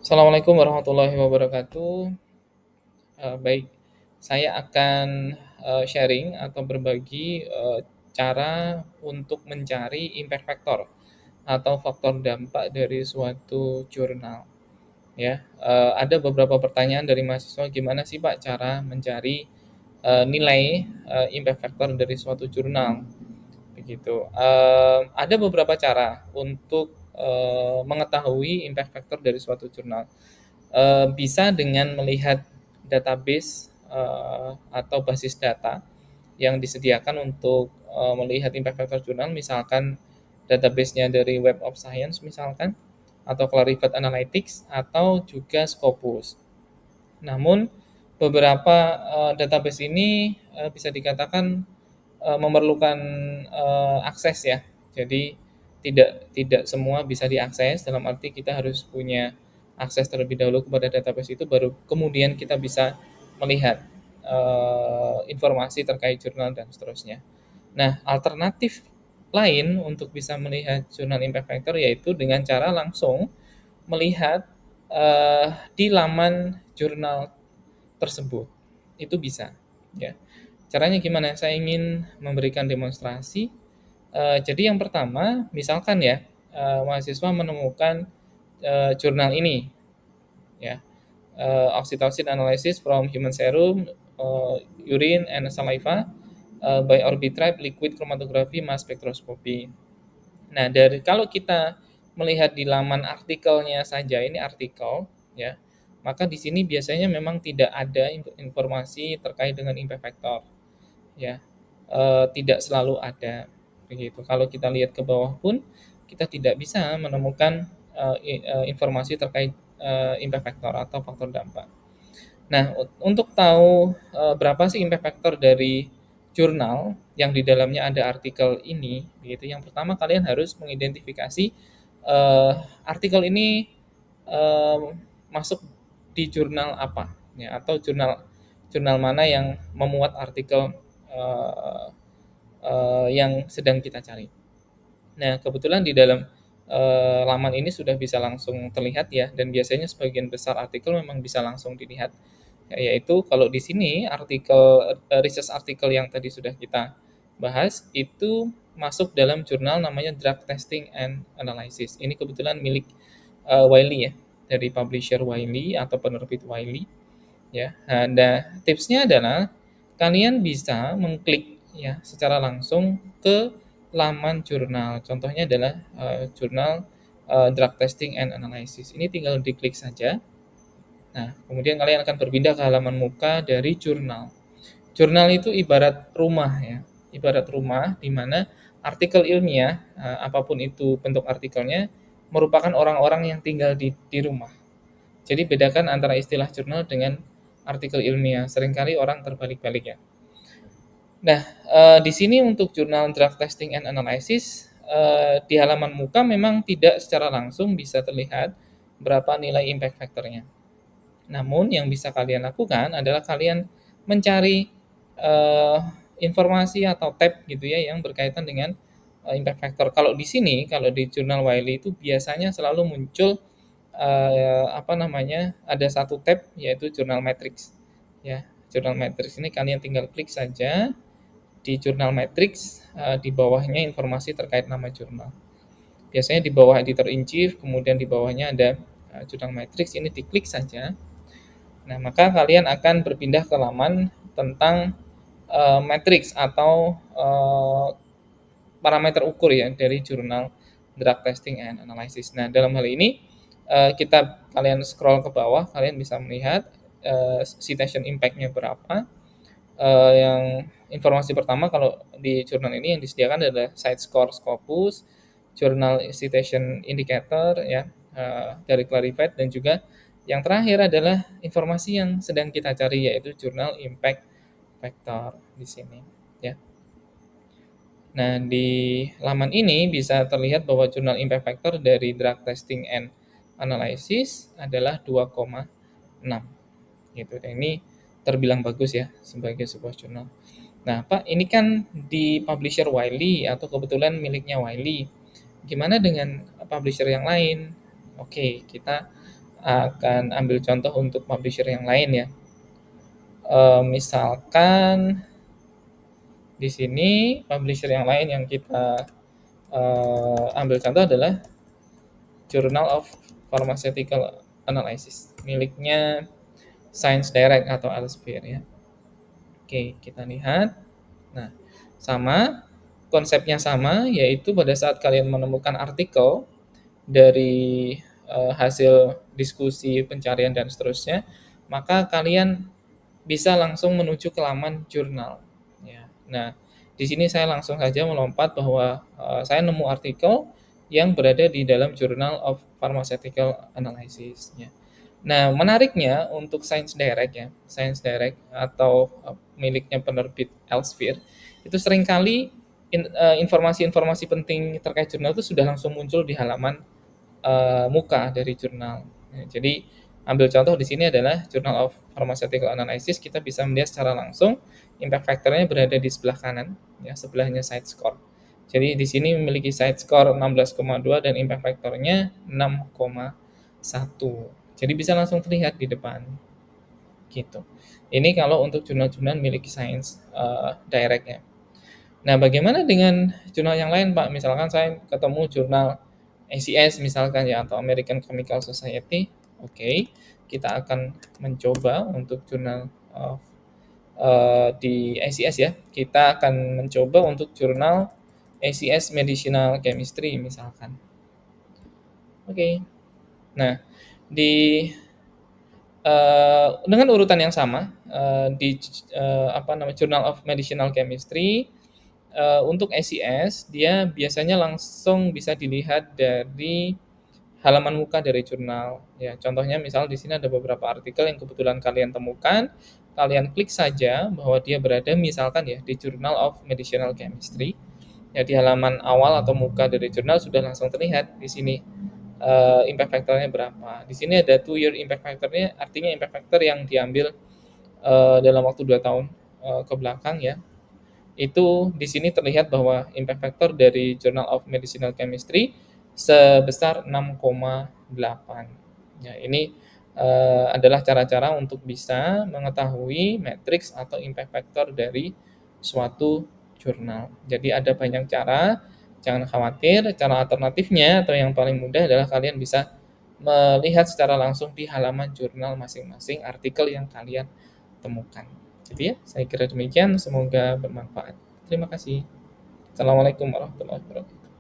Assalamualaikum warahmatullahi wabarakatuh. Baik, saya akan sharing atau berbagi cara untuk mencari impact factor atau faktor dampak dari suatu jurnal. Ya, ada beberapa pertanyaan dari mahasiswa, gimana sih Pak cara mencari nilai impact factor dari suatu jurnal? Begitu. Ada beberapa cara untuk mengetahui impact factor dari suatu jurnal. Bisa dengan melihat database atau basis data yang disediakan untuk melihat impact factor jurnal, misalkan database-nya dari Web of Science misalkan, atau Clarified Analytics, atau juga Scopus. Namun beberapa database ini bisa dikatakan memerlukan akses ya. Jadi tidak semua bisa diakses, dalam arti kita harus punya akses terlebih dahulu kepada database itu, baru kemudian kita bisa melihat informasi terkait jurnal dan seterusnya. Nah, alternatif lain untuk bisa melihat jurnal impact factor yaitu dengan cara langsung melihat di laman jurnal tersebut. Itu bisa, ya. Caranya gimana? Saya ingin memberikan demonstrasi. Jadi yang pertama, misalkan ya, mahasiswa menemukan jurnal ini, ya, oxytocin analysis from human serum, urine and saliva by Orbitrap liquid chromatography mass spectroscopy. Nah, dari kalau kita melihat di laman artikelnya saja, ini artikel, ya, maka di sini biasanya memang tidak ada informasi terkait dengan impact factor, ya. Tidak selalu ada, begitu. Kalau kita lihat ke bawah pun kita tidak bisa menemukan informasi terkait impact factor atau faktor dampak. Nah, untuk tahu berapa sih impact factor dari jurnal yang di dalamnya ada artikel ini, begitu. Yang pertama kalian harus mengidentifikasi artikel ini eh, masuk di jurnal apa, ya, atau jurnal jurnal mana yang memuat artikel eh, yang sedang kita cari. Nah, kebetulan di dalam laman ini sudah bisa langsung terlihat ya, dan biasanya sebagian besar artikel memang bisa langsung dilihat. Yaitu kalau di sini artikel research artikel yang tadi sudah kita bahas itu masuk dalam jurnal namanya Drug Testing and Analysis. Ini kebetulan milik Wiley ya, dari publisher Wiley atau penerbit Wiley ya. Nah, tipsnya adalah kalian bisa mengklik ya secara langsung ke laman jurnal. Contohnya adalah jurnal Drug Testing and Analysis. Ini tinggal diklik saja. Nah, kemudian kalian akan berpindah ke halaman muka dari jurnal. Jurnal itu ibarat rumah ya, ibarat rumah di mana artikel ilmiah, apapun itu bentuk artikelnya, merupakan orang-orang yang tinggal di rumah. Jadi bedakan antara istilah jurnal dengan artikel ilmiah. Seringkali orang terbalik-balik ya. Nah, di sini untuk jurnal Drug Testing and Analysis, di halaman muka memang tidak secara langsung bisa terlihat berapa nilai impact factor-nya. Namun yang bisa kalian lakukan adalah kalian mencari eh, informasi atau tab gitu ya yang berkaitan dengan impact factor. Kalau di sini, kalau di jurnal Wiley itu biasanya selalu muncul apa namanya, ada satu tab yaitu jurnal matrix. Ya, jurnal matrix ini kalian tinggal klik saja di jurnal matrix, di bawahnya informasi terkait nama jurnal. Biasanya di bawah editor in chief, kemudian di bawahnya ada jurnal matrix, ini diklik saja. Nah, maka kalian akan berpindah ke laman tentang matrix atau parameter ukur ya dari jurnal Drug Testing and Analysis. Nah, dalam hal ini kalian scroll ke bawah, kalian bisa melihat citation impact-nya berapa. Yang informasi pertama kalau di jurnal ini yang disediakan adalah site score Scopus, journal citation indicator ya dari Clarified, dan juga yang terakhir adalah informasi yang sedang kita cari yaitu jurnal impact factor di sini ya. Nah, di laman ini bisa terlihat bahwa jurnal impact factor dari Drug Testing and Analysis adalah 2,6 gitu. Dan ini terbilang bagus ya sebagai sebuah jurnal. Nah, Pak, ini kan di publisher Wiley atau kebetulan miliknya Wiley. Gimana dengan publisher yang lain? Oke, kita akan ambil contoh untuk publisher yang lain ya. Misalkan di sini publisher yang lain yang kita ambil contoh adalah Journal of Pharmaceutical Analysis miliknya Science Direct atau Elsevier ya. Oke, kita lihat. Nah, sama, konsepnya sama, yaitu pada saat kalian menemukan artikel dari hasil diskusi, pencarian, dan seterusnya, maka kalian bisa langsung menuju ke laman jurnal. Ya. Nah, di sini saya langsung saja melompat bahwa saya nemu artikel yang berada di dalam Journal of Pharmaceutical Analysis. Ya. Nah, menariknya untuk Science Direct ya, Science Direct atau miliknya penerbit Elsevier, itu seringkali informasi-informasi penting terkait jurnal itu sudah langsung muncul di halaman muka dari jurnal. Ya, jadi ambil contoh di sini adalah Journal of Pharmaceutical Analysis, kita bisa melihat secara langsung impact factor-nya berada di sebelah kanan, ya sebelahnya side score. Jadi di sini memiliki side score 16,2 dan impact factor-nya 6,1. Jadi bisa langsung terlihat di depan, gitu. Ini kalau untuk jurnal-jurnal milik Science Direct ya. Nah, bagaimana dengan jurnal yang lain, Pak? Misalkan saya ketemu jurnal ACS misalkan ya, atau American Chemical Society. Oke, kita akan mencoba untuk jurnal di ACS ya. Kita akan mencoba untuk jurnal ACS Medicinal Chemistry misalkan. Oke. Nah, di dengan urutan yang sama, di apa namanya, Journal of Medicinal Chemistry, untuk SES dia biasanya langsung bisa dilihat dari halaman muka dari jurnal. Ya, contohnya misal di sini ada beberapa artikel yang kebetulan kalian temukan, kalian klik saja bahwa dia berada misalkan ya di Journal of Medicinal Chemistry. Ya, di halaman awal atau muka dari jurnal sudah langsung terlihat di sini impact factor-nya berapa. Di sini ada 2 year impact factor-nya, artinya impact factor yang diambil dalam waktu 2 tahun ke belakang ya. Itu di sini terlihat bahwa impact factor dari Journal of Medicinal Chemistry sebesar 6,8. Ya, ini adalah cara-cara untuk bisa mengetahui matriks atau impact factor dari suatu jurnal. Jadi ada banyak cara, jangan khawatir. Cara alternatifnya atau yang paling mudah adalah kalian bisa melihat secara langsung di halaman jurnal masing-masing artikel yang kalian temukan. Jadi ya, saya kira demikian. Semoga bermanfaat. Terima kasih. Assalamualaikum warahmatullahi wabarakatuh.